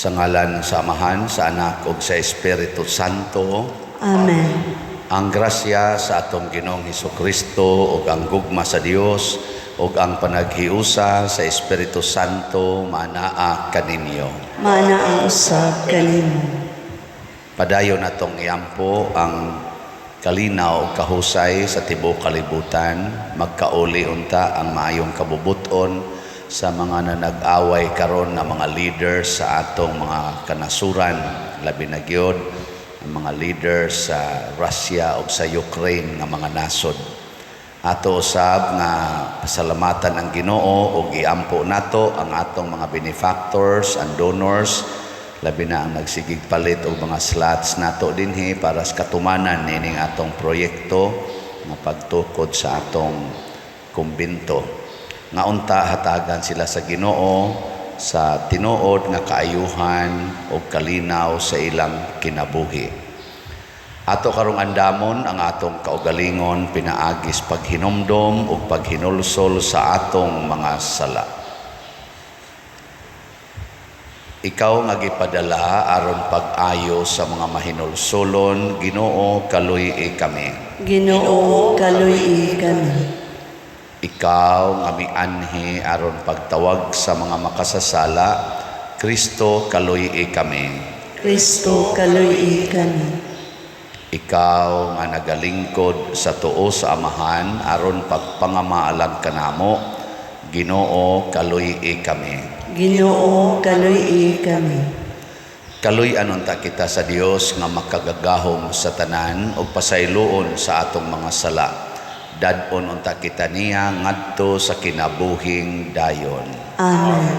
Sa ngalan sa Amahan, sa Anak ug sa Espiritu Santo. Amen. Ang grasya sa atong Ginoong Hesukristo ug ang gugma sa Dios ug ang panaghiusa sa Espiritu Santo manaa kaninyo. Mana ang usab kanimo. Padayon natong iampo ang kalinaw ug kahusay sa tibuok kalibutan, magkauli unta ang maayong kabubuton sa mga nanag-away karon na mga leaders sa atong mga kanasuran, labi na gyud ang mga leaders sa Russia ug sa Ukraine nga mga nasod. Ato usab nga pasalamatan ang Ginoo ug iampo nato ang atong mga benefactors and donors, labi na ang nagsigig palit og mga slots nato dinhi para sa katumanan nining atong proyekto nga pagtukod sa atong kumbento. Nga unta hatagan sila sa Ginoo sa tinuod nga kaayuhan o kalinaw sa ilang kinabuhi. Ato karong andamon ang atong kaugalingon pinaagis paghinomdom o paghinulsol sa atong mga sala. Ikaw nga gipadala aron pag-ayo sa mga mahinulsolon, Ginoo kaluy-i kami. Ginoo kaluy-i kami. Ikaw nga mianhi aron pagtawag sa mga makasasala, Kristo kaluy-i kami. Kristo kaluy-i kami. Ikaw nga nagalingkod sa tuo sa Amahan aron pagpangamaalag kanamo, Ginoo kaluy-i kami. Ginoo kaluy-i kami. Kaluy-an unta kita sa Dios nga makagagahom sa tanan ug pasayloon sa atong mga sala. Dadon unta kita niya ngadto sa kinabuhing dayon. Amen.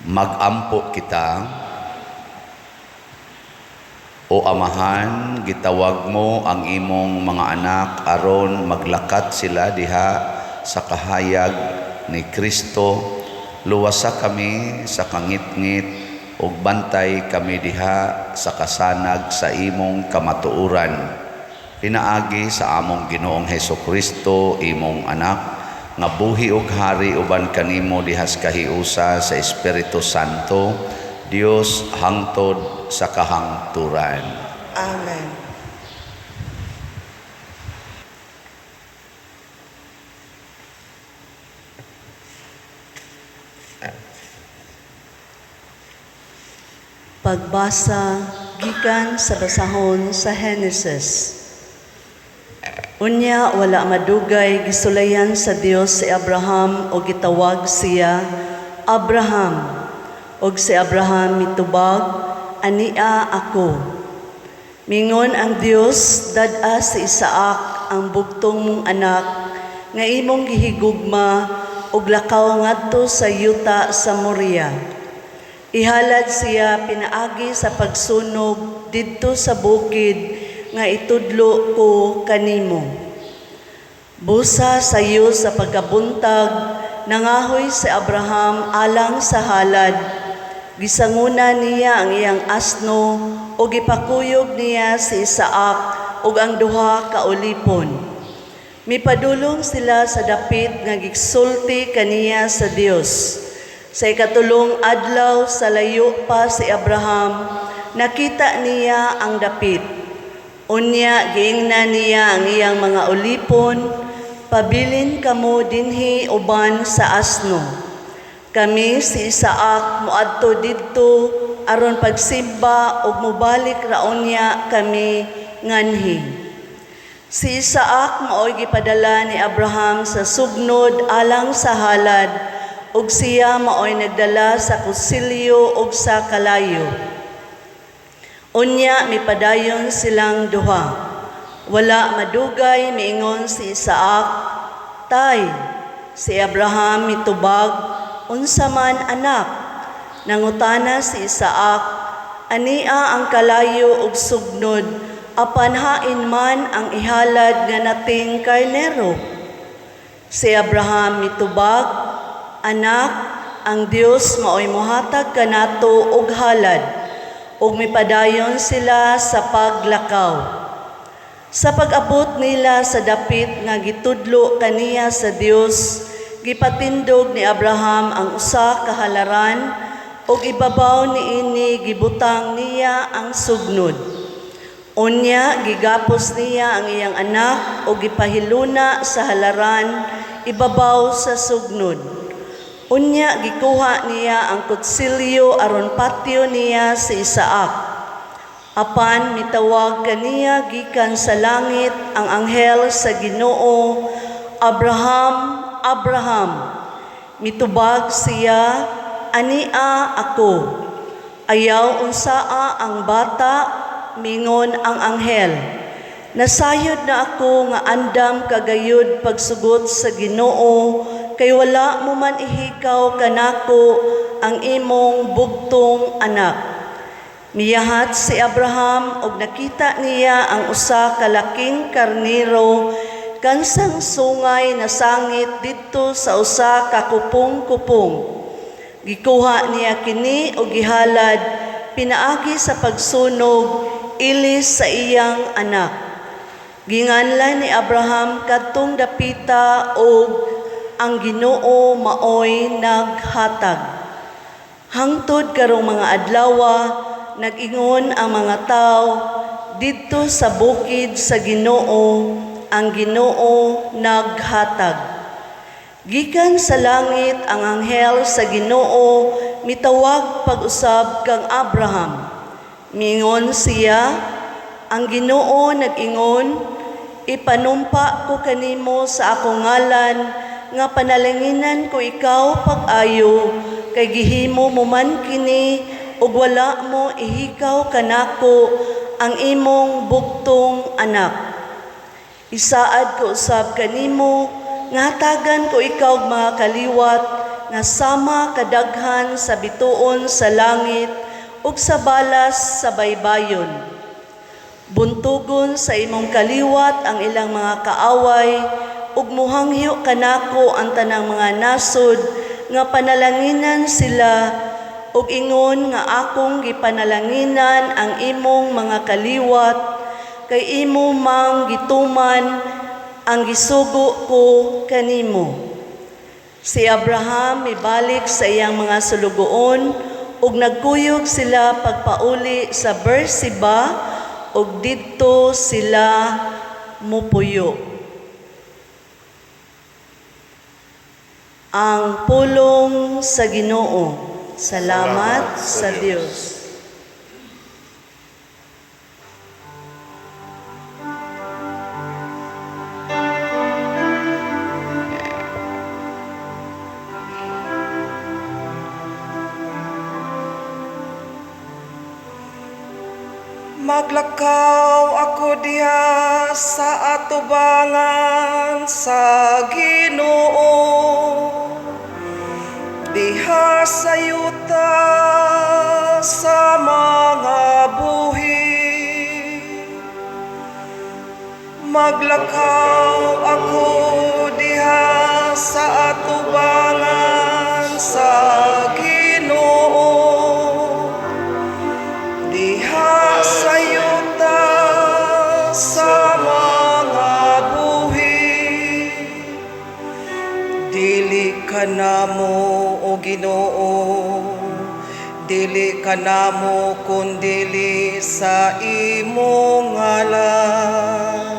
Magampo kita, o Amahan, gitawag mo ang imong mga anak aron maglakat sila diha sa kahayag ni Kristo. Luwasa kami sa kangitngit ug bantay kami diha sa kasanag sa imong kamatuoran. Pinaagi sa among Ginoong Hesukristo, imong anak, nga buhi ug hari uban kanimo dihas kahiusa sa Espiritu Santo, Dios hangtod sa kahangturan. Amen. Pagbasa gikan sa basahon sa Genesis. Unya wala madugay gisulayan sa Dios si Abraham o gitawag siya Abraham. Og si Abraham mitubag, ania ako. Mingon ang Dios, dad-a si Isaac ang bugtong mong anak nga imong gihigugma og lakaw ngadto sa yuta sa Moria. Ihalad siya pinaagi sa pagsunog didto sa bukid nga itudlo ko kanimo. Busa sayo sa pagkabuntag, nangahoy si Abraham alang sa halad. Gisanguna niya ang iyang asno o gipakuyog niya si Isaac ug ang duha ka ulipon. Mipadulong sila sa dapit nga gigsulti kaniya sa Dios. Sa ikatulong adlaw sa layo pa si Abraham, nakita niya ang dapit. Unya giingnan niya ang iyang mga ulipon, pabilin kamo dinhi uban sa asno. Kami si Isaac moadto didto aron pagsimba ug mobalik raunya kami nganhi. Si Isaac maoy gipadala ni Abraham sa sugnod alang sa halad ug siya maoy nagdala sa kusilyo ug sa kalayo. Unya mipadayon silang duha. Wala madugay miingon si Isaac, "Tay, si Abraham mitubag, unsa man anak?" Nangutana si Isaac, "Ania ang kalayo ug sugnod, apan hain man ang ihalad nga nating karnero?" Si Abraham mitubag, "Anak, ang Dios maoy mohatag kanato og halad." Ug mipadayon sila sa paglakaw. Sa pag-abot nila sa dapit nga gitudlo kaniya sa Dios, gipatindog ni Abraham ang usa ka halaran ug ibabaw niini gibutang niya ang sugnod. Unya gigapos niya ang iyang anak ug gipahiluna sa halaran ibabaw sa sugnod. Unya gikuha niya ang kutsilyo aron patyo niya si Isaac. Apan mitawag kaniya gikan sa langit ang anghel sa Ginoo, Abraham, Abraham. Mitubag siya, ania ako. Ayaw unsaa ang bata, mingon ang anghel. Nasayod na ako nga andam kagayod pagsugot sa Ginoo, kay wala mo man ihikaw kanako ang imong bugtong anak. Miyahat si Abraham ug nakita niya ang usa ka laking karnero kansang sungay na sangit didto sa usa ka kupong-kupong. Gikuha niya kini ug gihalad pinaagi sa pagsunog ilis sa iyang anak. Ginganlan ni Abraham kadtong dapita ug ang Ginoo maoy naghatag. Hangtod karong mga adlawa, nag-ingon ang mga tao didto sa bukid sa Ginoo, ang Ginoo naghatag. Gikan sa langit ang anghel sa Ginoo mitawag pag-usab kang Abraham. Mingon siya, ang Ginoo nag-ingon, ipanumpa ko kanimo sa akong ngalan nga panalanginan ko ikaw pag-ayo, kay gihimo mo man kini, ug wala mo ihikaw kanako ang imong bugtong anak. Isaad ko usab kanimo, nga hatagan ko ikaw mga kaliwat, nga sama kadaghan sa bituon sa langit, ug sa balas sa baybayon. Buntugon sa imong kaliwat ang ilang mga kaaway, ug muhangyo kanako ang tanang mga nasod nga panalanginan sila, ug ingon nga akong gipanalanginan ang imong mga kaliwat, kay imo mang gituman ang gisugo ko kanimo. Si Abraham mibalik sa iyang mga sulugoon ug nagkuyog sila pagpauli sa Beersheba ug didto sila mupuyo. Ang pulong sa Ginoo. Salamat sa Dios. Maglakaw ako diha sa atubangan sa Ginoo, diha sa yuta sa mga buhi. Maglakaw ako diha sa atubangan sa Ginoo, diha sa yuta sa mga buhi. Dili ka namo o Ginoo, dili ka namo kundili sa imong ngalan.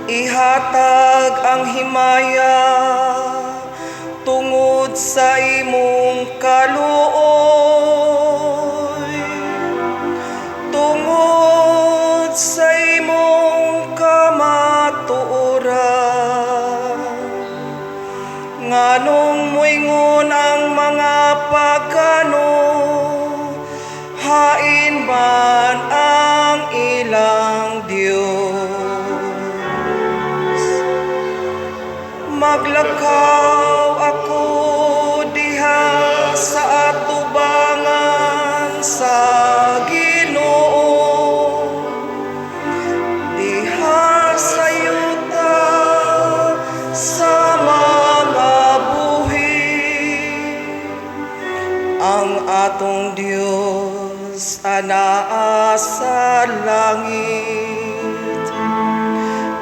Ihatag ang himaya tungod sa imong kaluoy, tungod sa imong kamatuoran. Nganong moingon ang mga pagano, hain man ang ilang Diyos. Maglakaw ako diha sa atubangan sa Ginoo, diha sa yuta sa mga buhi. Ang atong Dios anaa sa langit,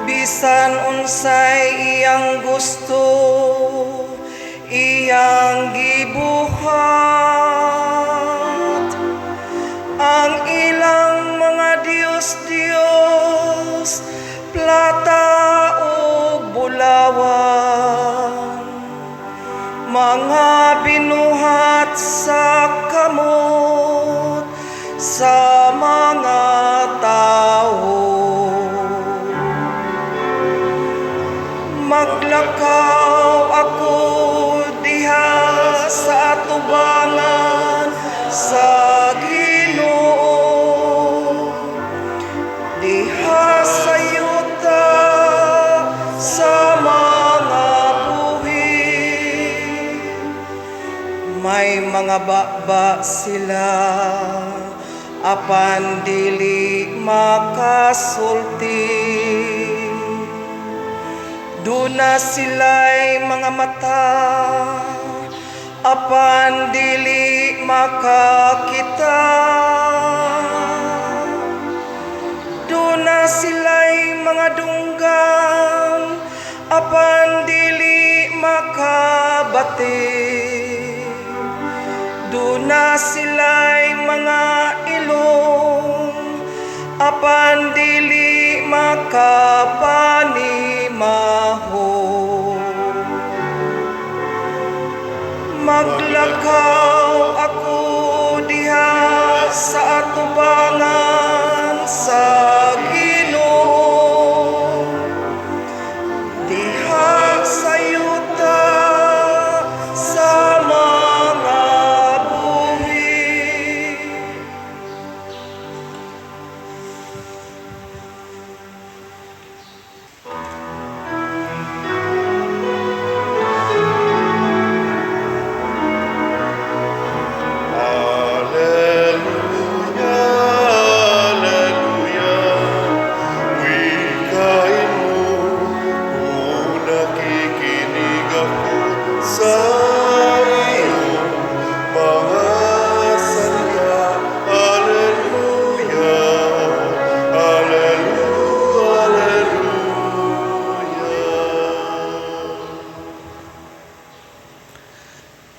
bisan unsay iyang gusto, iyang gibuhat ang ilang mga Diyos-Diyos, plata o bulawan, mga binuhat sa kamot sa mga tao. Maglakaw ako diha sa atubangan sa Ginoo, diha sa yuta sa mga buhi. May mga baba sila, apan dili makasulti. Duna sila'y mga mata, apan dili makakita. Duna sila'y mga dunggan, apan dili makabati. Duna sila'y mga ilong, apan dili makapanimaho. Maglakaw ako diha sa atubangan sa Ginoo, diha sa yuta sa mga buhi.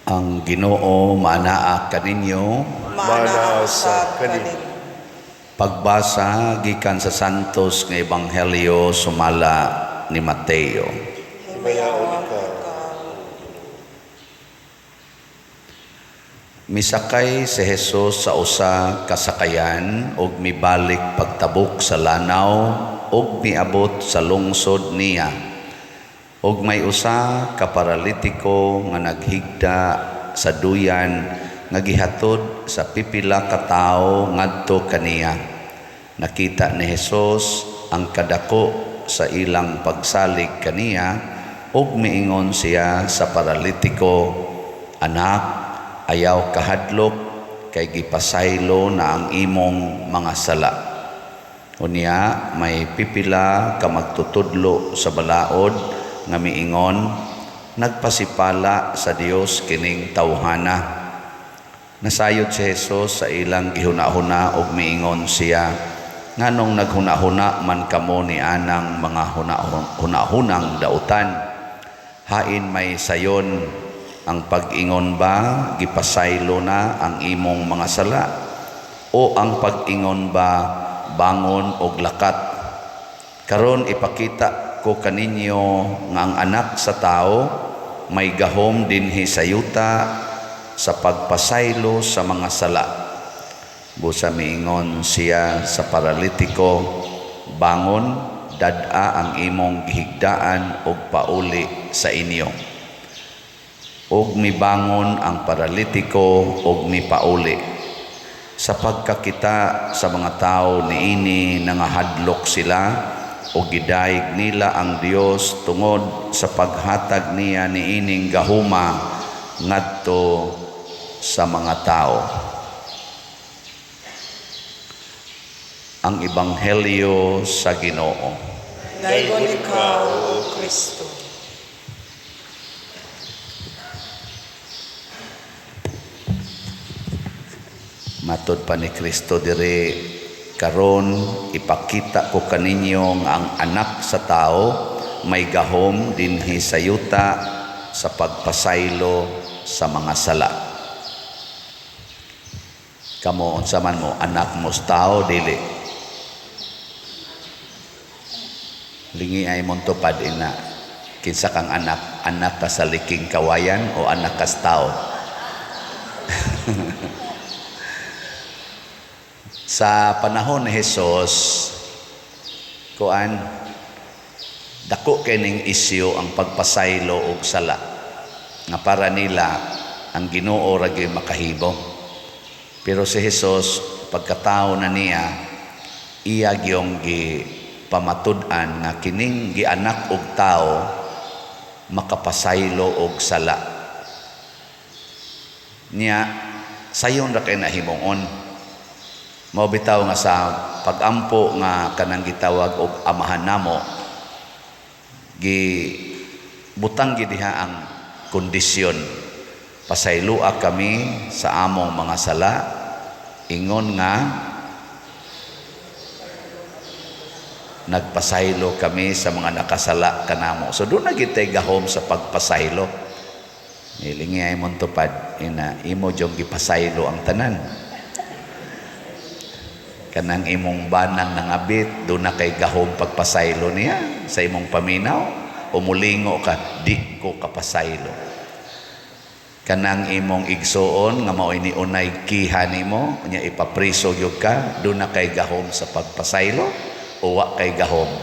Ang Ginoo manaa kaninyo. Mana sa kanin. Pagbasa gikan sa Santos nga Ebanghelyo sumala ni Mateo. Himayaon ka. Misakay si Jesus sa usa ka sakayan ug mibalik pagtabok sa lanaw ug miabot sa lungsod niya. Ug may usa ka paralitiko nga naghigda sa duyan nga gihatod sa pipila ka tawo ngadto kaniya. Nakita ni Jesus ang kadako sa ilang pagsalig kaniya ug miingon siya sa paralitiko, "Anak, ayaw kahadlok kay gipasaylo na ang imong mga sala." Unya may pipila ka magtutudlo sa balaod nga miingon, "Nagpasipala sa Dios kining tawhana." Nasayod si Jesus sa ilang gihuna-huna ug miingon siya, "Nganong naghuna-huna man kamo ni anang mga hunahunang dautan? Hain may sayon ang pag-ingon ba gipasaylo na ang imong mga sala? O ang pag-ingon ba bangon og lakat? Karon ipakita ko kaninyo nga ang anak sa tao may gahom dinhi sa yuta sa pagpasaylo sa mga sala." Busa miingon siya sa paralitiko, "Bangon, dad-a ang imong gihigdaan og pauli sa inyo." Ug mibangon ang paralitiko ug mipauli. Sa pagkakita sa mga tao niini nangahadlok sila o gidayeg nila ang Dios tungod sa paghatag niya niining gahuma ngadto sa mga tao. Ang Ebanghelyo sa Ginoo. Daygon ikaw, O Kristo. Matod pa ni Kristo dire, karon ipakita ko kaninyo nga ang anak sa tao may gahom dinhi sa yuta sa pagpasaylo sa mga sala. Kamo unsa man mo anak mo sa tao dili. Lingi ay mong tupad ina. Kinsa kang anak, anak ka sa liking kawayan o anak ka sa tao? Sa panahon ni Jesus, kuan dako kining isyu ang pagpasaylo og sala nga para nila ang Ginoo ra gyud makahibong. Pero si Jesus pagkatao na niya iya gyung pamatud-an nga kining gianak og tao makapasaylo og sala niya sayon ra kay nahimuon. Mao bitaw nga sa pagampo nga kanang gitawag og amahan namo butang gid diha ang kondisyon pasayloa kami sa among mga sala ingon nga nagpasaylo kami sa mga nakasala kanamo. So doon na gitay gahom sa pagpasaylo. Nilingi ay mong tupad ina imo jong gipasaylo ang tanan. Kanang imong banang nangabit doon na kay gahom pagpasaylo niya sa imong paminaw o mulingo ka di ko kapasaylo. Kanang imong igsuon nga mao ini unay kiha nimo nya ipapriso gyud ka doon na kay gahom sa pagpasaylo o wa kay gahom.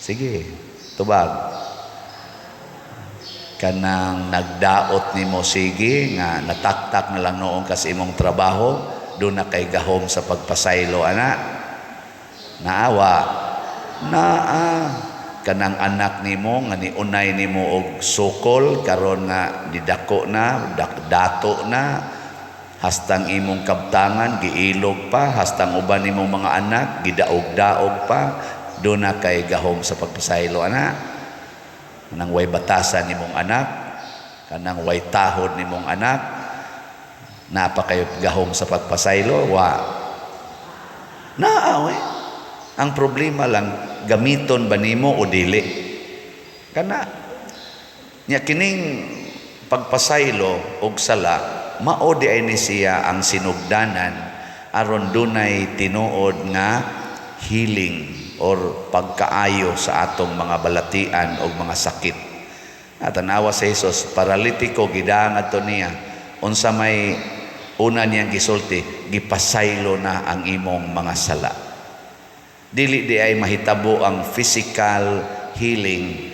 Sige, tubag. Kanang nagdaot nimo sige nga nataktak na lang noong kas imong trabaho, doon na kay gahom sa pagpasaylo ana. Naawa. Kanang anak nimo nga niunay nimo og sukol karon nga didako na, dato na. Hastang imong kabtangan giilog pa, hastang uban imong mga anak gidaog-daog pa, do na kay gahom sa pagpasaylo ana. Kanang way batasan nimong anak, kanang way tahod nimong anak, napa kayo gahom sa pagpasaylo wa. Naawe. Ang problema lang gamiton ba nimo o dili? Kana nya kining pagpasaylo og sala mao di ay ni siya ang sinugdanan aron dunay tinuod nga healing or pagkaayo sa atong mga balatian o mga sakit. At tanawa sa Jesus, paralitiko gidaan ato niya unsa may una niyang gisulti, gipasaylo na ang imong mga sala. Dili di ay mahitabo ang physical healing,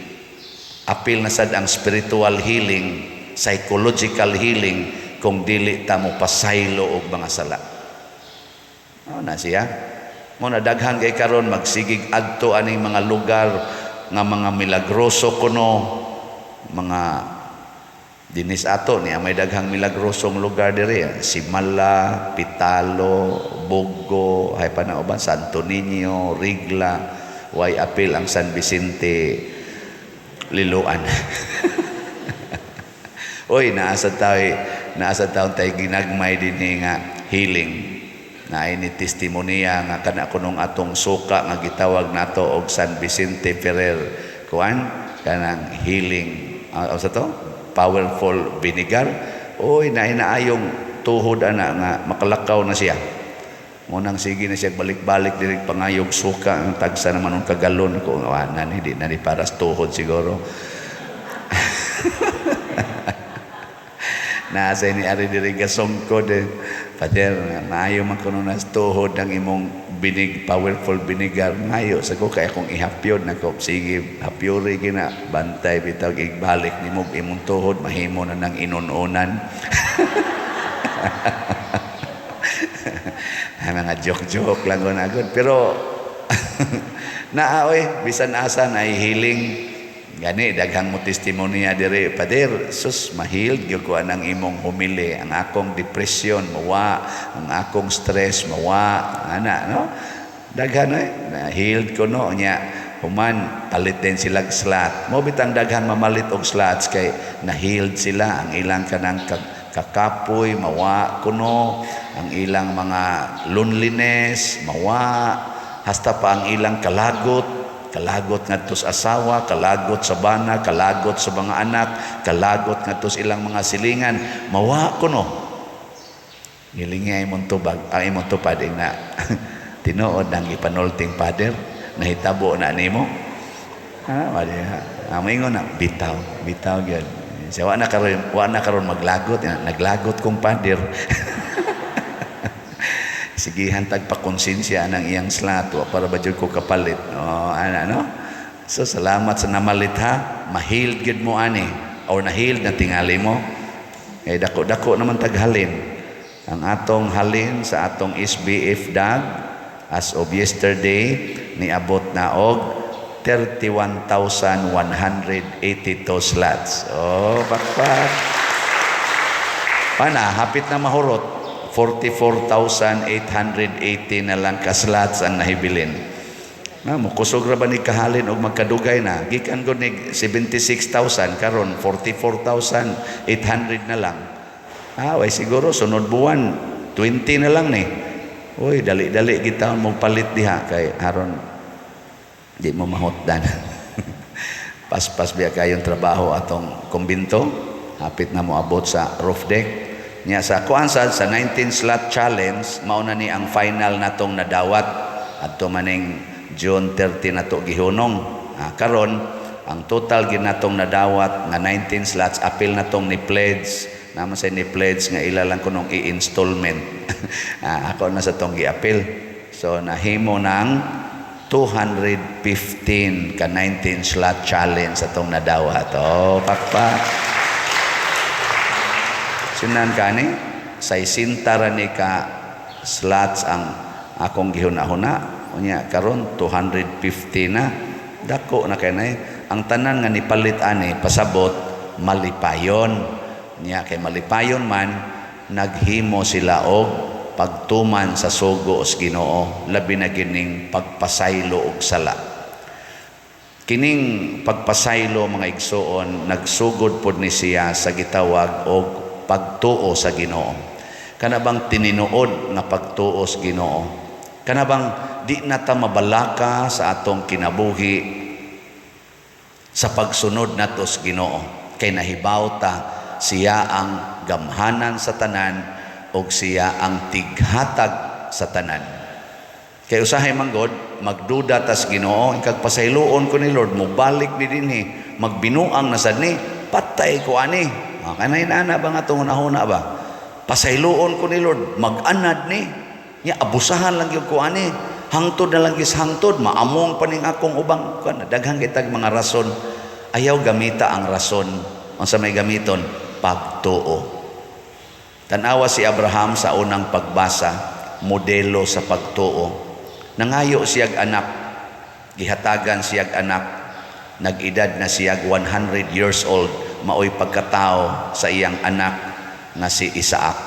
apil na sad ang spiritual healing, psychological healing kung dili ta mo pasaylo og mga sala. Ano na siya? Mo na daghang kay karon magsigig adto aning mga lugar nga mga milagroso kuno, mga dinis ato niya may daghang milagrosong lugar diri, Simala, Pitalo, Bogo, hay pa na uban Santo Niño, Rigla, way apil ang San Vicente, Liloan. Oy, naasa taon tayo ginagmay din nga healing. Na ini testimonya nga kana kunong atong suka nga gitawag nato og San Vicente Ferrer. Kuan kanang healing. Sa to? Powerful vinegar. Oy, naayong tuhod ana nga makalakaw na siya. Munang sige na siya balik-balik diri pangayog suka ang tagsa naman ng kagalon ko awanan hindi na di para sa tuhod siguro. Nasa ni ari diri gasongkod Father, maayo man kuno nas tuhod ang imong powerful vinegar ngayo sa ko kay akong ihapyod na ko sige hapyori gina bantay bitaw igbalik nimo imong tuhod mahimo na nang inununan. Mga joke lang ko nagod pero naaoy bisan asa na healing gani daghang mo testimonya diri Pader sus mahil gyud ko anang imong humili ang akong depression mawa ang akong stress mawa ana no daghan na healed ko no nya human palit din sila slat mo bitang daghan mamalit og slats kay na healed sila ang ilang kanang kakapoy mawa kuno ang ilang mga loneliness mawa hasta pa ang ilang kalagot kalagot ngadto sa asawa, kalagot sa bana, kalagot sa mga anak, kalagot ngadto sa ilang mga silingan. Mawa ko no. Ngilingay imong tubag, imong tupad na tinuod ang ipanulting pader, nahitabo na nimo. Wala ha. Moingon na bitaw gyud. Siya wa na karon maglagot, naglagot kong pader. Sige hantag pa konsensya ng iyang slot para ba jud ko kapalit. No? So salamat sa namalit ha. Mahiled gid mo ani or nahiled na tingali mo. Kay dako-dako naman taghalin. Ang atong halin sa atong SBF DAG as of yesterday niabot na og 31,182 slots. Pakpak. Pana, hapit na mahurot. 44,880 na lang ka slots ang nahibilin. Mukusog ra ba ni kahalin og magkadugay na? Gikan ko ni 76,000 karon 44,800 na lang. Way siguro sunod buwan 20 na lang ni. Uy, dali-dali kita mo palit diha kay aron di mo mahotdan. Pas-pas biya kayong trabaho atong kumbinto. Hapit na mo abot sa roof deck. Nya sa kuansa sa 19 slot challenge, mao na ni ang final natong nadawat adto maning June 30 nato gihunong. Karon ang total ginatong nadawat nga 19 slots apil natong ni pledge. Naman sa ni pledge nga ilalang ko nung i-installment. Ako na sa tong gi-apil. So nahimo ng 215 ka 19 slot challenge sa tong nadawat. Pakpak. Sinan kani, 60 ra ni ka slots ang akong gihuna-huna. Unya karon 250 na. Dako na kay nay. Ang tanan nga nipalit ani pasabot malipayon. Nya kay malipayon man naghimo sila og pagtuman sa sugo sa Ginoo, labi na gining pagpasaylo og sala. Kining pagpasaylo mga igsoon nagsugod pod ni siya sa gitawag og pagtuo sa Ginoo. Kana bang tininuod nga pagtuo sa Ginoo? Kana bang di na ta mabalaka sa atong kinabuhi sa pagsunod nato sa Ginoo? Kay nahibaw ta siya ang gamhanan sa tanan og siya ang tighatag sa tanan. Kay usahay manggod magduda ta sa Ginoo, kag pasayloon ko ni Lord, mobalik ni dinhi, magbinuang na sad ni, patay ko ani. Kanay na ba nga itong unahuna ba? Pasayloon ko ni Lord, mag-anad ni. Nya abusahan lang yung ko ani. Hangtod na lang is hangtod, maamong paning akong ubang. Daghang kitag mga rason. Ayaw gamita ang rason. Ang sa may gamiton, pagtuo. Tanawa si Abraham sa unang pagbasa, modelo sa pagtuo. Nangayo siyag anak, gihatagan siyag anak, nag-edad na siyag 100 years old, maoy pagkatao sa iyang anak nga si Isaac.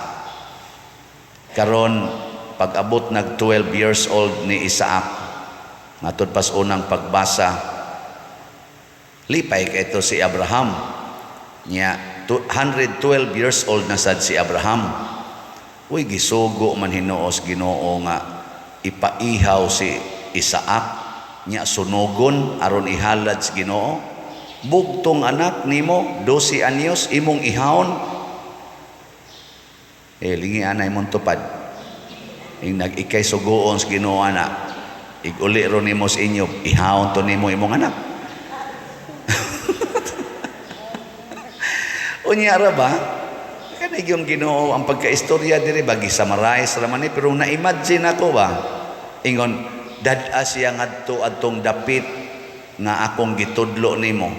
Karon pag-abot nag 12 years old ni Isaac, matod pas unang pagbasa, lipay kay ito si Abraham. Nya 112 years old na sad si Abraham. Uy, gisugo man hinuos Ginoo nga ipaihaw si Isaac, nya sunugon aron ihalad si Ginoo. Bugtong anak nimo 12 anyos imong ihawon. Lingi anay mong tupad. Ing nag-ikay sugoon sa Ginoo ana. Iguli ron nimo sa inyo, ihawon to nimo imong anak. Unya ra ba? Kanay yung Ginoo ang pagkaistorya diri bagi summarize ra man ni, pero na-imagine ako ba? Ingon dad-a siya ngadto adtong dapit nga akong gitudlo nimo.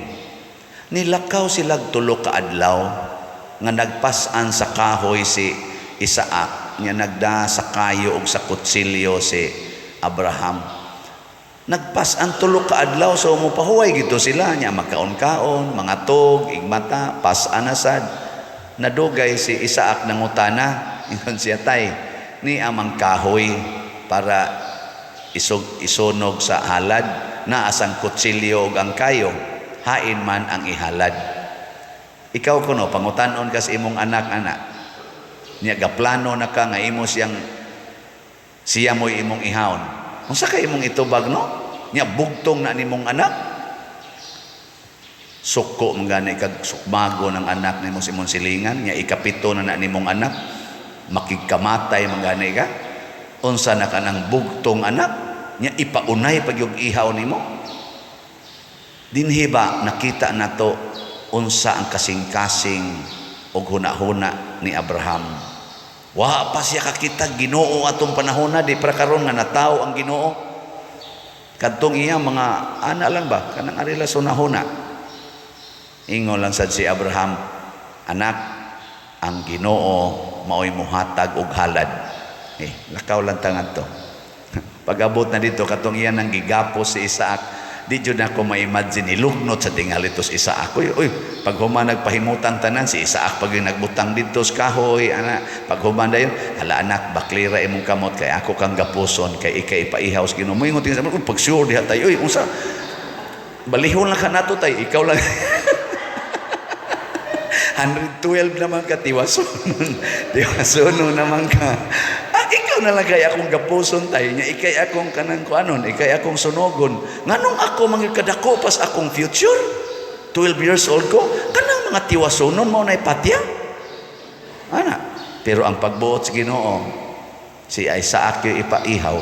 Nilakaw sila tulo ka adlaw nga nagpasan sa kahoy si Isaac, nya nagda sa kayo ug sa kutsilyo si Abraham. Nagpasan tulo ka adlaw, so mupahuway gito sila nya magkaon-kaon, mga tog, igmata, pasan asad. Nadugay si Isaac nangutana, ingon siya tay, ni amang kahoy para isunog sa halad, na asang kutsilyo ug ang kayo, hain man ang ihalad. Ikaw kuno pangutanon kas imong anak-anak. Nya gaplano na ka nga imo siya mo'y imong ihawon. Unsa kay imong itubag no? nya bugtong na nimong anak. Suko mangani kag sukmago ng anak nimo simong silingan, nya ikapito na nimong anak, makigkamatay mangani ka. Unsa na kanang bugtong anak, nya ipaunay pag yung ihaw nimo. Dinhi ba nakita nato unsa ang kasing-kasing og hunahuna ni Abraham. Wa pa siya kakita Ginoo atong panahon na, di para karon nga natawo ang Ginoo. Kadtong iya mga ana lang ba kanang arila sunahuna. Ingon lang sad si Abraham, anak, ang Ginoo mao'y muhatag og halad. Lakaw lang tangan to. Pag-abot na dito, katong iyan ang gigapos si Isaac, di dyan ako ma-imagine, ilugnot sa tingali to si Isaac. Uy, pag huma nagpahimutan tanan, si Isaac pag yung nagbutang dito sa kahoy, pag huma na yun, hala anak, baklira imong kamot, kay ako kang gapuson, kay ikay ipaihaw sa Ginoo. Mo yung tingin sa mga, pag sure diha tayo, uy, unsa, balihon lang ka nato tayo, ikaw lang. 112 naman ka, tiwason naman ka. Ikaw na lang kaya akong gapuson tayo niya, ikay akong kanang kuanon, ikay akong sunogon. Nganong ako mangikadako pas akong future? 12 years old ko, kanang mga tiwasonon mo na ipatya? Ana. Pero ang pagbuot sa Ginoo, si Isaac yung ipaihaw.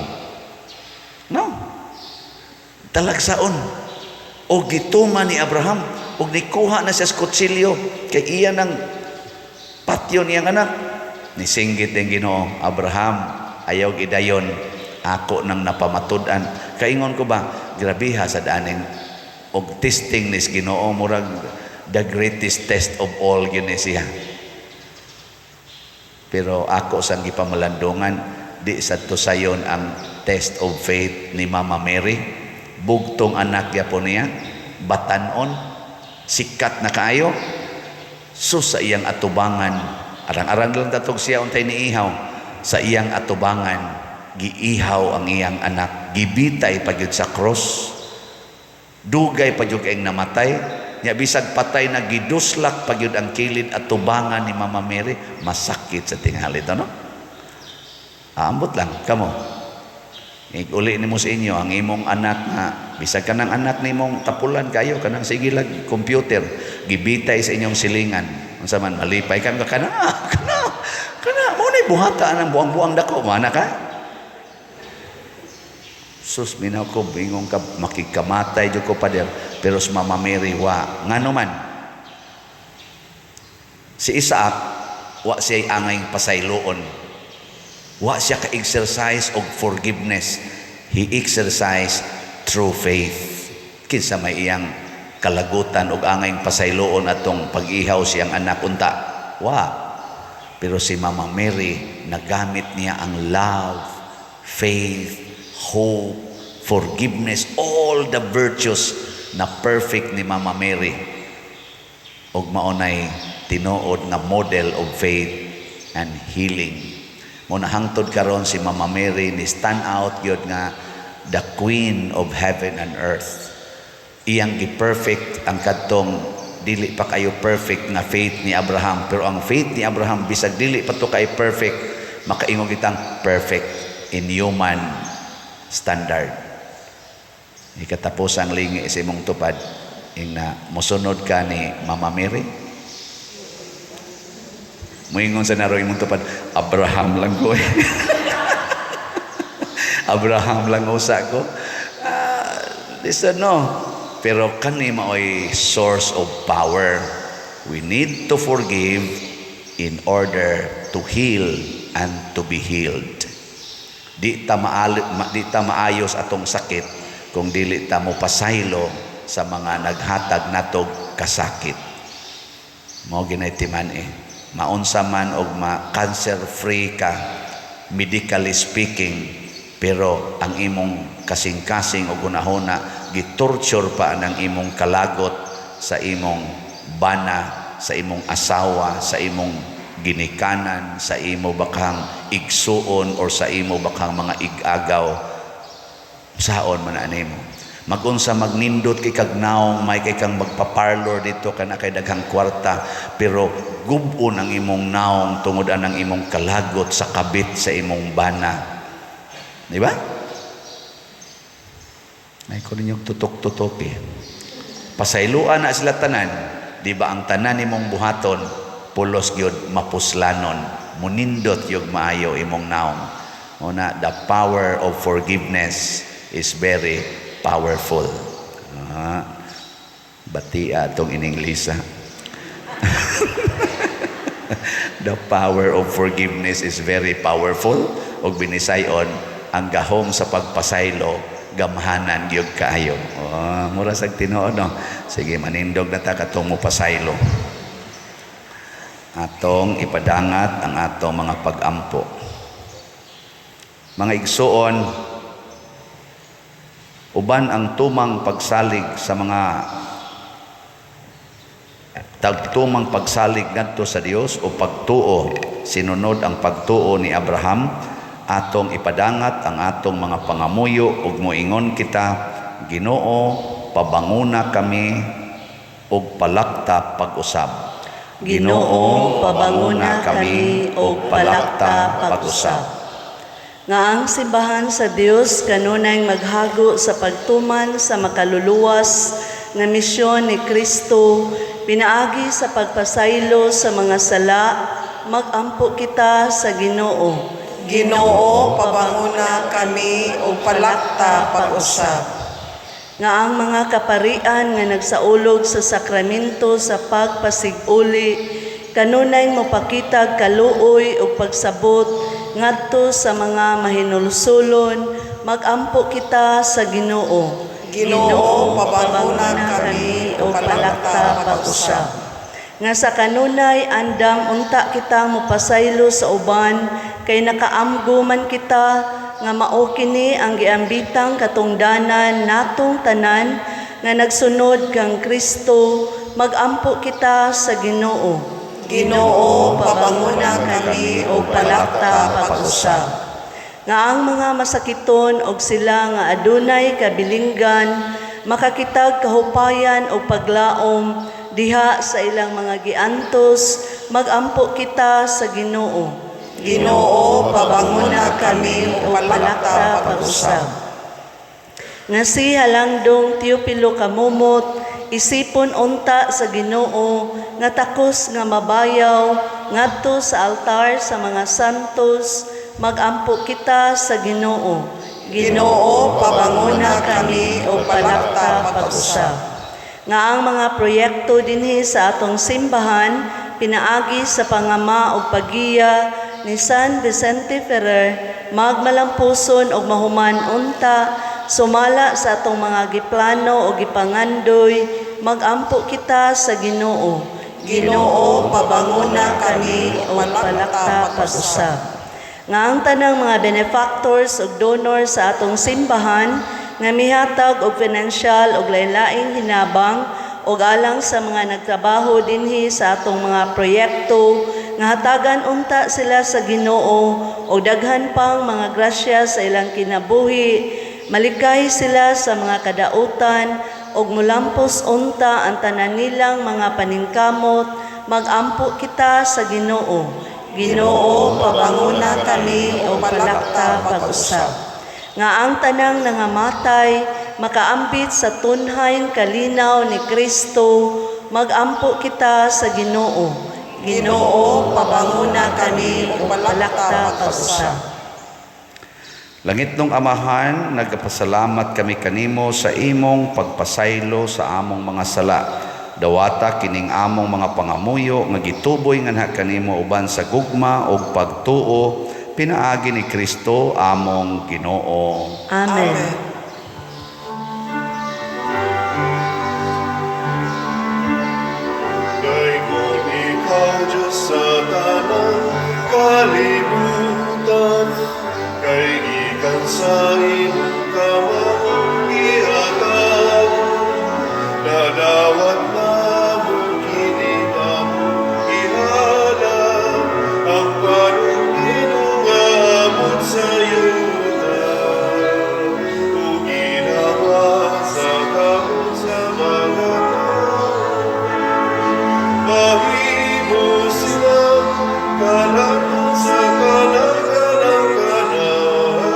No. Talagsaon. O gituman ni Abraham, o nikuha na siya sa kutsilyo, kay iya ng patyo niyang anak. Nisinggit ang Ginoo, Abraham, ayaw gidayon, ako nang napamatudan. Kaingon ko ba, grabiha sa daning og testing nis Ginoo, murag the greatest test of all yun siya. Pero ako sang gipamalandungan, di sa tusayon ang test of faith ni Mama Mary. Bugtong anak yapon niya, batanon, sikat na kaayo, sus sa iyang atubangan, arang-arang lang tatog siya untay ni ihaw, sa iyang atubangan, giihaw ang iyang anak, gibitay pagyud sa cross, dugay pagyud ang namatay, nya bisag patay na giduslak pagyud ang kilid atubangan ni Mama Mary, masakit sa tingali to, no? Ambot lang kamo. Uli nimo sa inyo ang imong anak nga bisag kanang anak nimong tapulan kayo kanang sige lang computer gibitay sa inyong silingan unsa man malipay kana mo ni buhata ang buang-buang dako mana ka sus minaw ko bingong ka makikamatay jud ko pader pero sa Mama Mary wa ngano man si Isaac wa siya angay pasayloon. Wa siya ka-exercise og forgiveness. He exercise through faith. Kinsa may iyang kalagutan og angay pasayloon atong pag-ihaw siyang anak unta. Wa. Pero si Mama Mary, nagamit niya ang love, faith, hope, forgiveness, all the virtues na perfect ni Mama Mary. Og maunay tinuod nga model of faith and healing. Muna hangtod karon si Mama Mary ni stand out yun nga the Queen of Heaven and Earth. Iyang gi-perfect ang kadtong dili pa kayo perfect nga faith ni Abraham. Pero ang faith ni Abraham bisag dili pa to kay perfect, makaingon kitang perfect in human standard. Ikatapos ang lingi sa imong tupad ing na mosunod ka ni Mama Mary. Moingon sa naro imong tupad, Abraham lang ko eh. Abraham lang usa ko. Listen no. Pero kani maoy source of power. We need to forgive in order to heal and to be healed. Di ta maayos atong sakit kung dili ta mo pasaylo sa mga naghatag natog kasakit. Mao ginay timan maunsa man og cancer free ka medically speaking pero ang imong kasing-kasing og gunahona gitorture pa ang imong kalagot sa imong bana, sa imong asawa, sa imong ginikanan, sa imo bakang igsuon or sa imo bakang mga igagaw saon man animo. Magunsa magnindot kay kag naong may kay kang magpa-parlor dito kana kay daghang kwarta pero gubon ang imong naong tungod anang imong kalagot sa kabit sa imong bana. Di ba? May ko ninyong tutok-tutok eh. Pasayloan na sila tanan. Di ba ang tanan imong buhaton, pulos gyud mapuslanon, munindot yung maayo imong naong. Una, the power of forgiveness is very powerful. Batia itong in English. The power of forgiveness is very powerful. Og binisayon, ang gahom sa pagpasaylo, gamhanan gyud kaayo. Mura sag tinuod no. Sige, manindog na ta katong mo pasaylo. Atong ipadangat ang atong mga pag-ampo. Mga igsuon, uban ang tumang pagsalig sa mga tagtumang pagsalig ngadto sa Dios o pagtuo, sinunod ang pagtuo ni Abraham, atong ipadangat ang atong mga pangamuyo ug moingon kita, Ginoo, pabanguna kami ug palakta pag-usab. Ginoo, pabanguna kami ug palakta pag-usab. Nga ang simbahan sa Dios kanunay maghago sa pagtuman sa makaluluwas nga misyon ni Kristo, pinaagi sa pagpasaylo sa mga sala, magampo kita sa Ginoo. Ginoo, pabanguna kami o palakta pag-usab. Nga ang mga kaparian nga nagsaulog sa sakramento sa pagpasiguli, kanunay mopakitag kaluoy ug pagsabot ngadto sa mga mahinulsulon, magampo kita sa Ginoo. Ginoo, pabanguna kami o palakta pag-usab. Nga sa kanunay andam unta kita mopasaylo sa uban, kay nakaamgo man kita nga mao kini ang giambitang katungdanan natong tanan nga nagsunod kang Kristo, magampo kita sa Ginoo. Ginoo, pabanguna kami o palakta pag-usab. Nga ang mga masakiton og sila nga adunay kabilinggan, makakitag kahupayan o paglaom diha sa ilang mga giantos, magampo kita sa Ginoo. Ginoo, pabanguna kami o palakta pag-usab. Nga si Halangdong Teopilo Kamumot, isipon unta sa Ginoo nga takos nga mabayaw ngadto sa altar sa mga santos, magampo kita sa Ginoo. Ginoo, pabanguna kami o palakta pag-usab. Nga ang mga proyekto dinhi sa atong simbahan, pinaagi sa pangama o pagiya ni San Vicente Ferrer, magmalampuson og mahuman unta, sumala sa atong mga giplano o gipangandoy, magampo kita sa Ginoo. Ginoo, pabanguna kami o palakta pag-usab. Nga ang tanang mga benefactors ug donor sa atong simbahan nga mihatag og financial og lain-laing hinabang og alang sa mga nagtrabaho dinhi sa atong mga proyekto, nga hatagan unta sila sa Ginoo og daghan pang mga grasya sa ilang kinabuhi, malikay sila sa mga kadautan og mulampos unta ang tanan nilang mga paningkamot, magampo kita sa Ginoo. Ginoo, pabanguna kami o palakta pag-usab. Nga ang tanang nangamatay, makaambit sa tunhayn kalinaw ni Kristo, magampo kita sa Ginoo. Ginoo, pabanguna kami o palakta pag-usab. Langit nung Amahan, nagpasalamat kami kanimo sa imong pagpasaylo sa among mga sala. Dawata kining among mga pangamuyo nga gituboy nga kanimo uban sa gugma ug pagtuo, pinaagi ni Kristo among Ginoo. Amen. Dayon ikaw, Diyos sa tanang kalibutan, kay gikan sa imong kamang ihatag, nadawat na mo kini among ihalang, ang panumino nga amot sa yuta, ug ginawa sa kamot sa mga mahimo sila kalang sa kalang-kalang-kalang.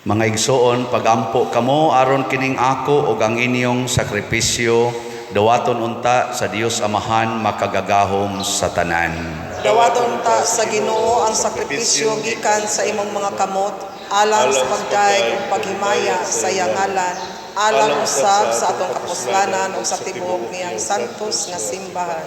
Mga igsoon, pagampo kamo aron kining ako ug ang inyong sakripisyo dawaton unta sa Dios Amahan makagagahom sa tanan. Dawaton ta sa Ginoo ang sakripisyo gikan sa imong mga kamot, alang sa pagdaig ug paghimaya sa iyang ngalan, alang usab sa atong kapuslanan ug sa tibuok niyang santos nga simbahan.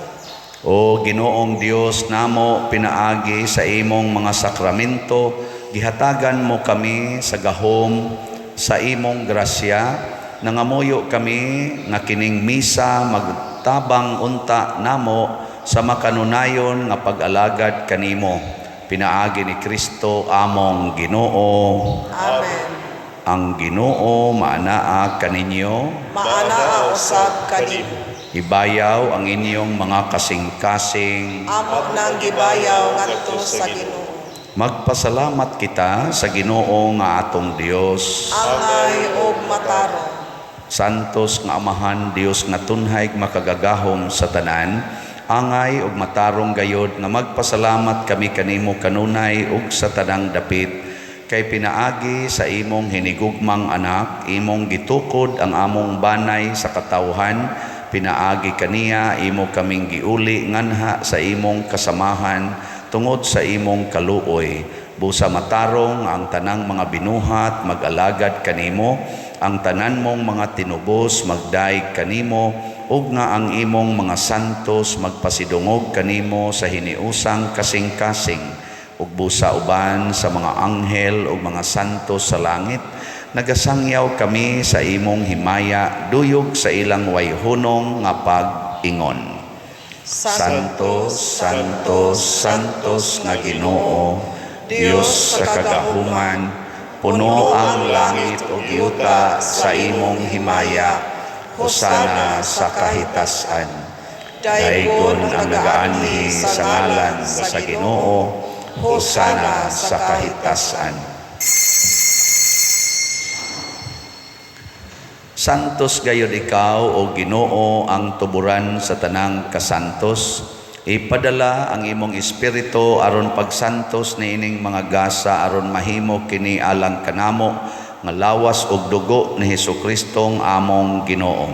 O Ginoong Dios namo, pinaagi sa imong mga sakramento, gihatagan mo kami sa gahom sa imong grasya, nangamuyo kami nga kining misa magtabang unta namo sa makanunayon nga pag-alagad kanimo. Pinaagi ni Kristo among Ginoo. Amen. Ang Ginoo maanaa kaninyo, Maana usab kanimo. ibayaw ang inyong mga kasing-kasing. Amo nang gibayaw ngadto sa Ginoo. Magpasalamat kita sa Ginoo nga atong Dios. Angay ug matarong. Santos nga Amahan, Dios nga tunhay makagagahom sa tanan, angay ug matarong gayod nga magpasalamat kami kanimo kanunay ug sa tanang dapit, kay pinaagi sa imong hinigugmang anak, imong gitukod ang among banay sa katawhan, pinaagi kaniya, imo kaming giuli nganha sa imong kasamahan, tungod sa imong kaluoy. Busa matarong ang tanang mga binuhat, mag-alagad kanimo, ang tanan mong mga tinubos, magdaig kanimo, ug nga ang imong mga santos, magpasidungog kanimo sa hiniusang kasing-kasing, ug busa uban sa mga anghel ug mga santos sa langit, nagasangyaw kami sa imong himaya, duyog sa ilang wayhunong nga pag-ingon. Santos, Santos, Santos nga Ginoo, Dios sa kagahuman, puno ang langit ug yuta sa imong himaya, hosana sa kahitasan. Daigon ang nagaanhi sa ngalan sa Ginoo, hosana sa kahitasan. Santos gayud ikaw o Ginoo ang tuburan sa tanang kasantos. Ipadala ang imong espiritu aron pagsantos niining mga gasa aron mahimo kini alang kanamo nga lawas ug dugo ni Hesukristo among Ginoo.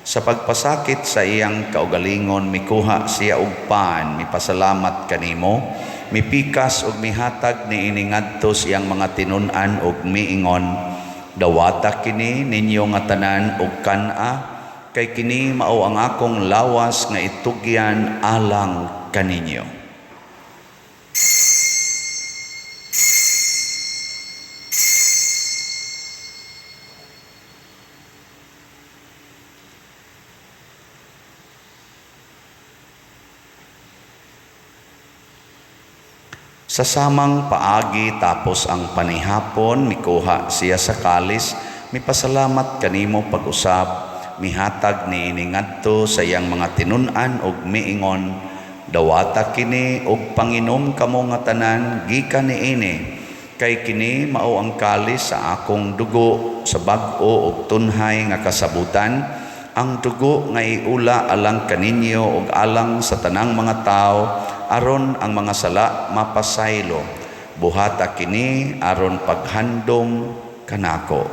Sa pagpasakit sa iyang kaugalingon mikuha siya og pan, mipasalamat kanimo, mipikas ug mihatag niini ngadto siyang mga tinun-an ug miingon, dawata kini ninyo nga tanan ug kan-a, kay kini mao ang akong lawas nga itugyan alang kaninyo. Sa samang paagi tapos ang panihapon, mikuha siya sa kalis, mipasalamat kanimo pag-usab, mihatag niini ngadto sa iyang mga tinun-an ug miingon, dawata kini ug panginom kamo nga tanan gikan niini, kay kini mao ang kalis sa akong dugo sa bag-o ug tunhay nga kasabutan, ang dugo nga iula alang kaninyo ug alang sa tanang mga tao, aron ang mga sala mapasaylo. Buhata kini aron paghandom kanako.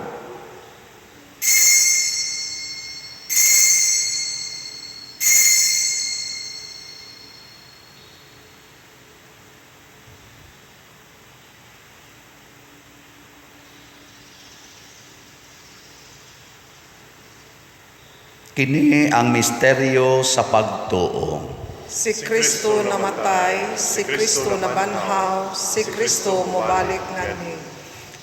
Kini ang misteryo sa pagtuo. Si Kristo namatay, si Kristo nabanhaw, si Kristo mobalik nganhi.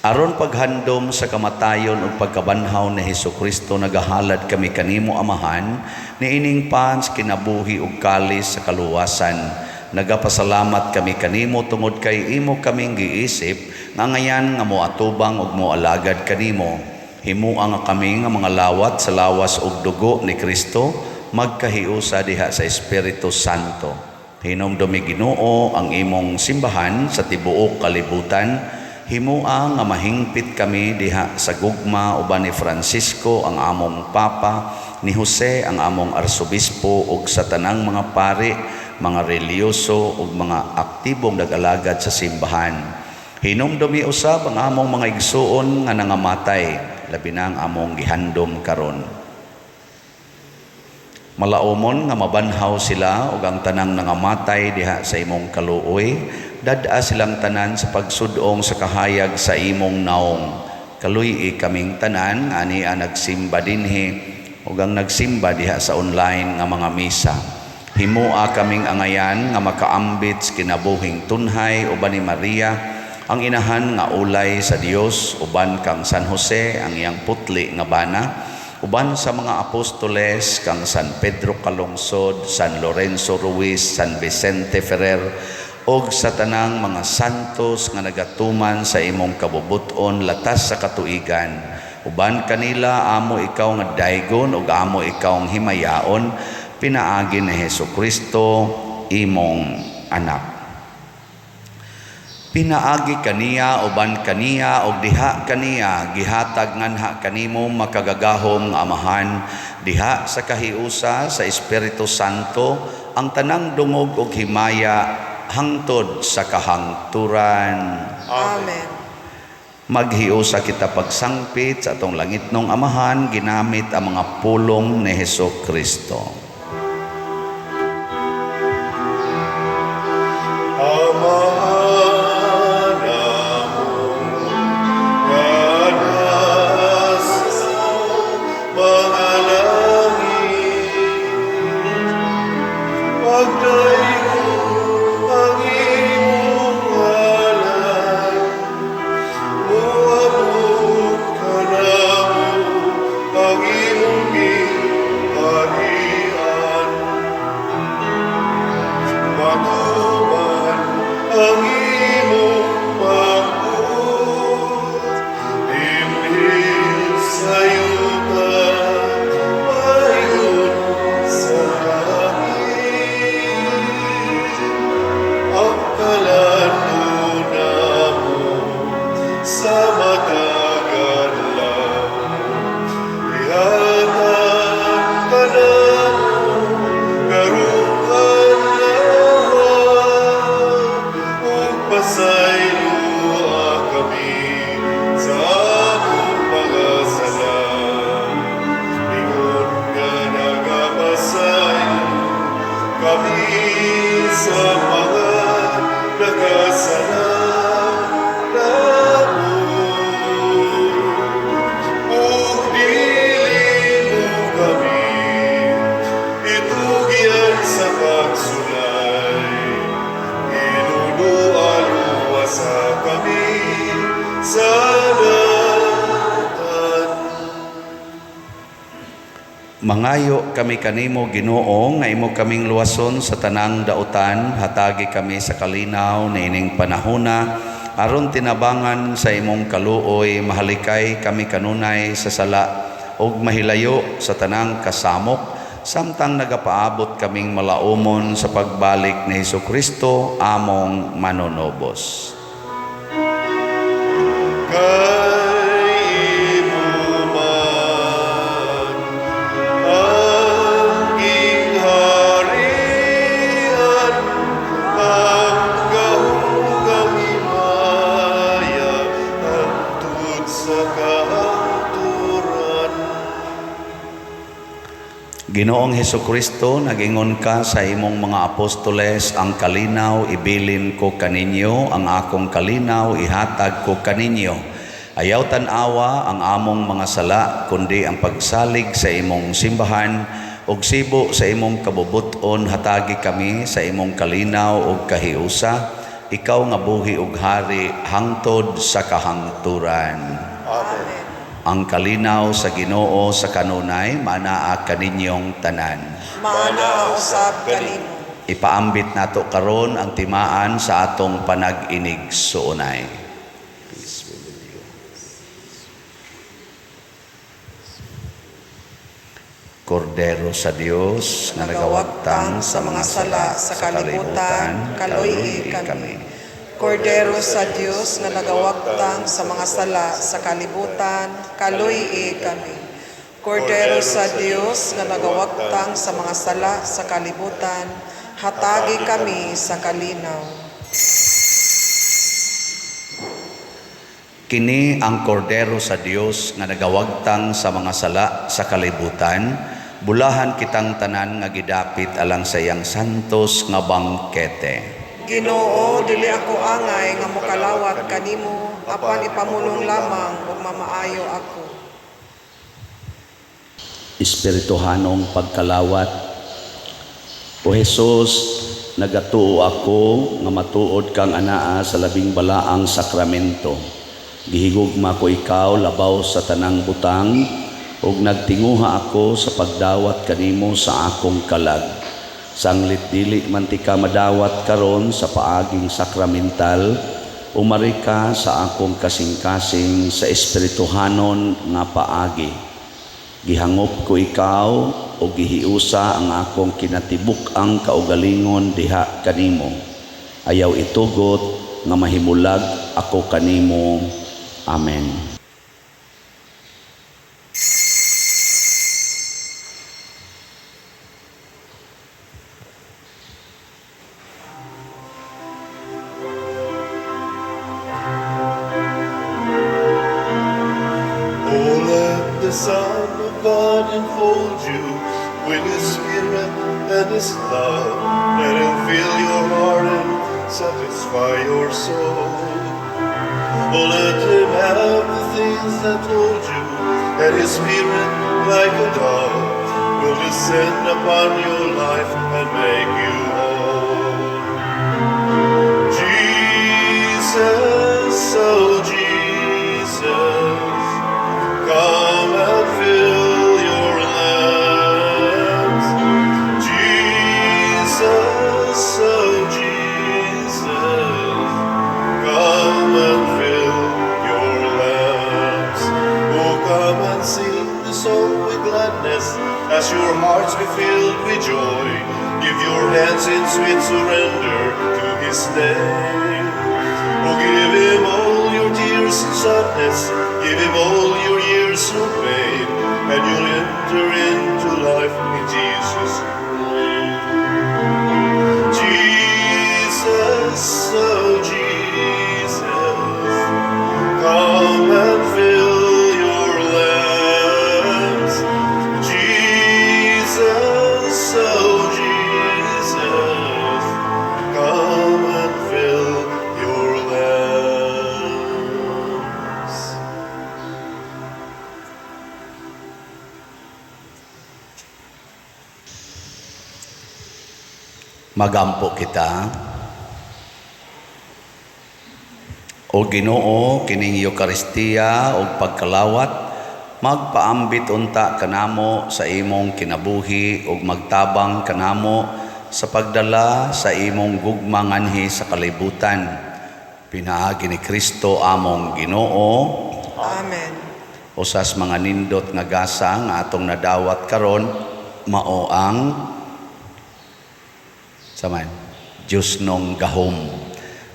Aron paghandom sa kamatayon ug pagkabanhaw ni Hesukristo, nagahalad kami kanimo Amahan, niining pans kinabuhi ug kalis sa kaluwasan. Nagapasalamat kami kanimo tungod kay imo kaming giisip nga ngayan nga moatubang ug moalagad kanimo. Himuang nga kami nga mga lawat sa lawas ug dugo ni Kristo, magkahiusa diha sa Espiritu Santo. Hinumdumi Ginoo ang imong simbahan sa tibuok kalibutan, himuang nga mahingpit kami diha sa gugma uban ni Francisco ang among Papa, ni Jose ang among Arsobispo ug sa tanang mga pari, mga reliyoso ug mga aktibong nag-alagad sa simbahan. Hinumdumi usab ang among mga igsuon nga nangamatay, labi na ang among gihandom karon. Malaumon nga mabanhaw sila ug ang tanang nangamatay diha sa imong kaluoy, dad-a silang tanan sa pagsudong sa kahayag sa imong naong. Kaluy kaming tanan ani nagsimba dinhi ug ang nagsimba diha sa online nga mga misa. Himua kaming angayan nga makaambit sa kinabuhing tunhay uban ni Maria, ang inahan nga ulay sa Dios, uban kang San Jose ang iyang putli nga bana, uban sa mga apostoles kang San Pedro Calungsod, San Lorenzo Ruiz, San Vicente Ferrer, og sa tanang mga santos nga nagatuman sa imong kabubuton latas sa katuigan. Uban kanila amo ikaw nga daygon ug amo ikaw ang himayaon, pinaagi ni Hesukristo imong anak. Pinaagi kaniya uban kaniya og diha kaniya gihatag nganha kanimo makagagahom nga amahan, diha sa kahiusa sa Espiritu Santo ang tanang dungog ug himaya hangtod sa kahangturan. Amen. Maghiusa kita pagsangpit sa atong langitnong amahan ginamit ang mga pulong ni Hesukristo. Mangayo kami kanimo Ginoo nga imo kaming luwason sa tanang dautan, hatagi kami sa kalinaw niining panahona aron tinabangan sa imong kaluoy, mahalikay kami kanunay sa sala ug mahilayo sa tanang kasamok, samtang nagapaabot kaming malaumon sa pagbalik ni Hesukristo among manonobos. Ginoong Hesukristo, nagingon ka sa imong mga apostoles, ang kalinaw ibilin ko kaninyo, ang akong kalinaw ihatag ko kaninyo. Ayaw tan-awa ang among mga sala, kundi ang pagsalig sa imong simbahan, ug sibo sa imong kabubuton hatagi kami sa imong kalinaw ug kahiusa, ikaw nga buhi ug hari hangtod sa kahangturan. Amen. Ang kalinaw sa Ginoo sa kanunay manaa kaninyong tanan. Maana usab kanimo. Ipaambit nato karon ang timaan sa atong panag-inig suunay. Peace be with you. Kordero sa Dios nga nagawagtang sa mga sala sa kalibutan, kaluy kami. Kordero sa Dios nga nagawagtang sa mga sala sa kalibutan, kaluy kami. Kordero sa Dios nga nagawagtang sa mga sala sa kalibutan, hatagi kami sa kalinaw. Kini ang kordero sa Dios nga nagawagtang sa mga sala sa kalibutan, bulahan kitang tanan nga gidapit alang sa iyang santos nga bangkete. Ginoo, dili ako angay nga mokalawat kanimo, apan ipamulong lamang ug mamaayo ako. Espirituhanong pagkalawat. O Jesus, nagatuo ako nga matuod kang anaa sa labing balaang sakramento. Gihigugma ko ikaw labaw sa tanang butang ug nagtinguha ako sa pagdawat kanimo sa akong kalag. Sanglit dili man ti ka madawat karon sa paaging sakramental, umari ka sa akong kasing-kasing sa espirituhanon nga paagi. Gihangop ko ikaw o gihiusa ang akong kinatibuk-ang kaugalingon diha kanimo. Ayaw itugot nga mahimulag ako kanimo. Amen. Oh, let the Son of God enfold you with His Spirit and His love. Let Him fill your heart and satisfy your soul. Oh, let Him have the things that hold you, and His Spirit, like a dove, will descend upon your life and make you whole. Jesus, oh Jesus, come and fill your lands. Jesus, oh Jesus, come and fill your lands. Oh, come and sing the song with gladness as your hearts be filled with joy. Give your hands in sweet surrender to His name. Oh, give Him all your tears and sadness, give Him all your years of pain, and you'll enter into life in Jesus' name. Jesus, oh Jesus, come and fill your lands. Jesus, oh Jesus, come and fill your lands. Magampo kita. O Ginoo, kining Eucharistia o pagkalawat, magpaambit unta kanamo sa imong kinabuhi ug magtabang kanamo sa pagdala sa imong gugma nganhi sa kalibutan. Pinaagi ni Kristo among Ginoo. Amen. Usas mga nindot nga gasa nga atong nadawat karon mao ang saman Diyos nung gahom.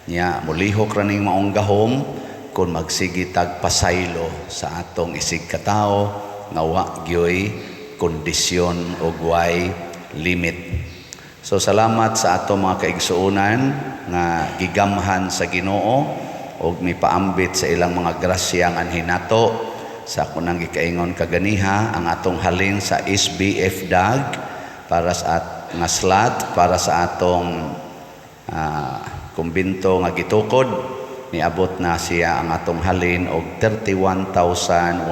Nya mulihok raning maong gahom kung magsigi tagpasaylo sa atong isig katao nga wa gyoy kondisyon o guay limit. So salamat sa atong mga kaigsuonan nga gigamhan sa Ginoo og mipaambit sa ilang mga grasya nga hinato sa kunang gikaingon kaganiha ang atong halin sa SBF DAG para sa nga slot para sa atong kumbinto nga gitukod. Niabot na siya ang atong halin og 31,182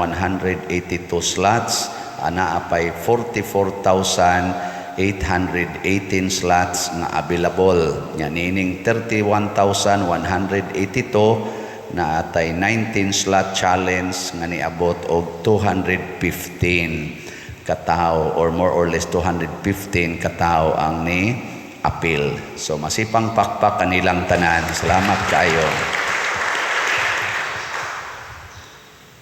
slots, ana apay 44,818 slots nga available. Nya nining 31,182 na atay 19 slot challenge nga niabot og 215 katao or more or less 215 katao ang ni appeal. So masipang pakpak kanilang tanan. Salamat kayo.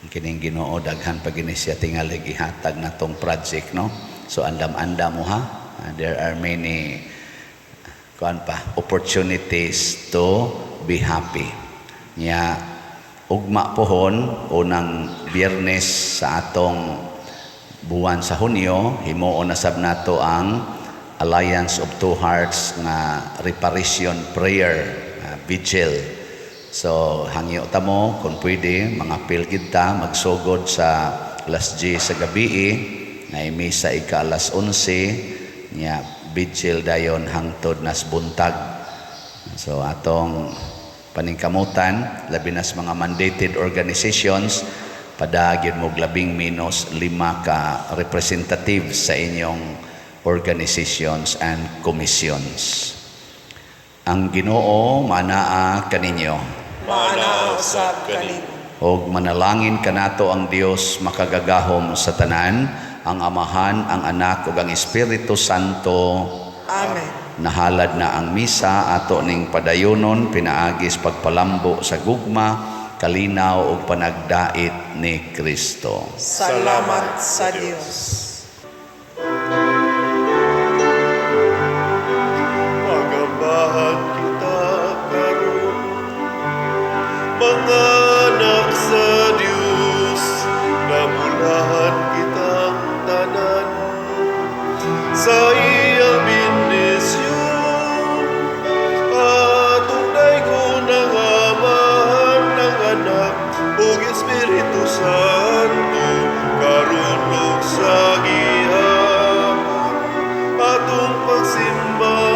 Kining Ginoo daghan pag siya tingali gihatag natong project, no? So andam-andam mo ha. There are many opportunities to be happy. Nya ugma pohon unang Biyernes sa atong buwan sa Hunyo, himuon na sab nato ang Alliance of Two Hearts nga reparation prayer vigil. So, hangyo ta mo, kung pwede, mga pilgid ta, magsugod sa alas 10 sa gabi, nga misa ika alas 11, nga vigil dayon hangtod nas buntag. So, atong paningkamutan, labi nas mga mandated organizations, padagid mo labing minus 5 ka representatives sa inyong organizations and commissions. Ang Ginoo manaa kaninyo. Maana usab kanimo. Og manalangin kanato ang Dios makagagahom sa tanan, ang Amahan, ang Anak ug ang Espiritu Santo. Amen. Nahalad na ang misa ato ning padayonon pinaagis pagpalambo sa gugma, kalinaw ug panagdait ni Kristo. Salamat sa Dios. Pagambahan kita karon, mga anak sa Diyos, namulahan kitang tanan sa iyang bendisyon. Atong daygon ang Amahan, ng Anak ug Espiritu Santo, karon ug sa gihapon. Atong pagsimba